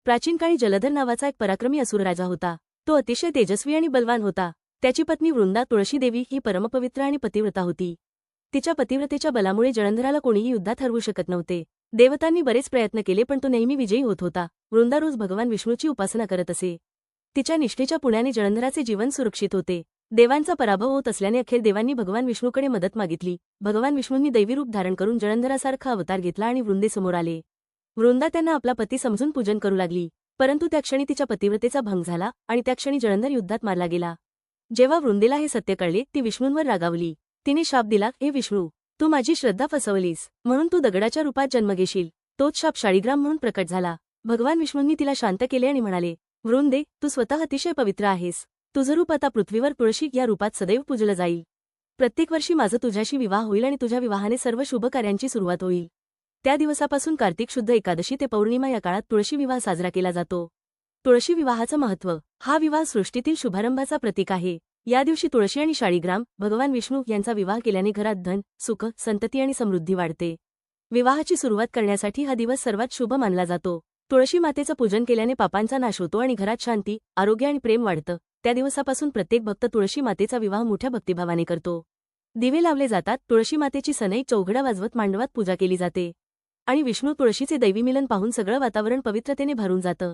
प्राचीन काळी जलधर नावाचा एक पराक्रमी असुर राजा होता. तो अतिशय तेजस्वी आणि बलवान होता. त्याची पत्नी वृंदा तुळशी देवी ही परमपवित्र आणि पतिव्रता होती. तिच्या पतिव्रतेच्या बलामुळे जलंधराला कोणीही युद्धात हरवू शकत नव्हते. देवतांनी बरेच प्रयत्न केले पण तो नेहमी विजयी होत होता. वृंदा रोज भगवान विष्णूची उपासना करत असे. तिच्या निष्ठेच्या पुण्याने जलंधराचे जीवन सुरक्षित होते. देवांचा पराभव होत असल्याने अखेर देवांनी भगवान विष्णूकडे मदत मागितली. भगवान विष्णूंनी दैवी रूप धारण करून जलंधरासारखा अवतार घेतला आणि वृंदेसमोर आले. वृंदा त्यांना आपला पती समजून पूजन करू लागली. परंतु त्या क्षणी तिच्या पतिव्रतेचा भंग झाला आणि त्या क्षणी जलंधर युद्धात मारला गेला. जेव्हा वृंदेला हे सत्य कळले ती विष्णूंवर रागावली. तिने शाप दिला, हे विष्णू, तू माझी श्रद्धा फसवलीस म्हणून तू दगडाच्या रूपात जन्म घेशील. तोच शाप शाळीग्राम म्हणून प्रकट झाला. भगवान विष्णूंनी तिला शांत केले आणि म्हणाले, वृंदे, तू स्वतः अतिशय पवित्र आहेस. तुझं रूप आता पृथ्वीवर तुळशी या रूपात सदैव पूजलं जाईल. प्रत्येक वर्षी माझा तुझ्याशी विवाह होईल आणि तुझ्या विवाहाने सर्व शुभ कार्यांची सुरुवात होईल. त्या दिवसापासून कार्तिक शुद्ध एकादशी ते पौर्णिमा या काळात तुळशी विवाह साजरा केला जातो. तुळशी विवाहाचं महत्त्व. हा विवाह सृष्टीतील शुभारंभाचा प्रतीक आहे. या दिवशी तुळशी आणि शाळीग्राम भगवान विष्णू यांचा विवाह केल्याने घरात धन, सुख, संतती आणि समृद्धी वाढते. विवाहाची सुरुवात करण्यासाठी हा दिवस सर्वात शुभ मानला जातो. तुळशी मातेचं पूजन केल्याने पापांचा नाश होतो आणि घरात शांती, आरोग्य आणि प्रेम वाढतं. त्या दिवसापासून प्रत्येक भक्त तुळशी मातेचा विवाह मोठ्या भक्तिभावाने करतो. दिवे लावले जातात. तुळशी मातेची सनई चौघडा वाजवत मांडवात पूजा केली जाते. आणि विष्णू तुळशीचे दैवी मिलन पाहून सगळं वातावरण पवित्रतेने भरून जातं.